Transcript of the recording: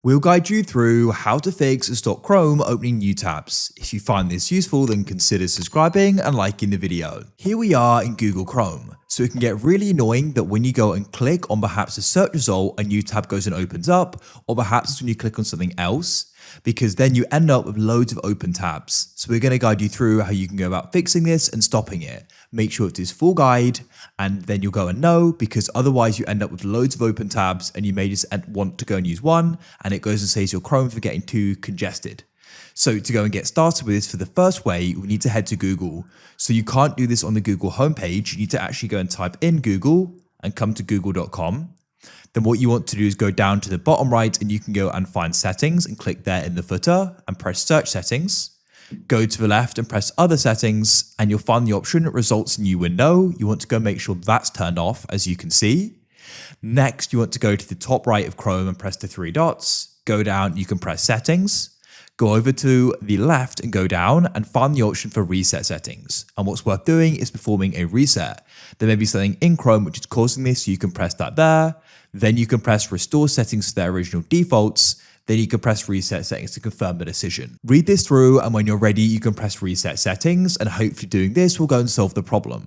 We'll guide you through how to fix and stop Chrome opening new tabs. If you find this useful, then consider subscribing and liking the video. Here we are in Google Chrome. So it can get really annoying that when you go and click on perhaps a search result, a new tab goes and opens up, or perhaps it's when you click on something else, because then you end up with loads of open tabs. So we're going to guide you through how you can go about fixing this and stopping it. Make sure it is full guide, and then you'll go and know, because otherwise you end up with loads of open tabs and you may just want to go and use one, and it goes and says your Chrome for getting too congested. So to go and get started with this, for the first way, we need to head to Google. So you can't do this on the Google homepage. You need to actually go and type in Google and come to google.com. Then what you want to do is go down to the bottom right and you can go and find settings and click there in the footer and press search settings. Go to the left and press other settings and you'll find the option results new window. You want to go make sure that's turned off, as you can see. Next, you want to go to the top right of Chrome and press the three dots. Go down, you can press settings. Go over to the left and go down and find the option for reset settings. And what's worth doing is performing a reset. There may be something in Chrome which is causing this, so you can press that there. Then you can press restore settings to their original defaults. Then you can press reset settings to confirm the decision. Read this through, and when you're ready, you can press reset settings, and hopefully doing this will go and solve the problem.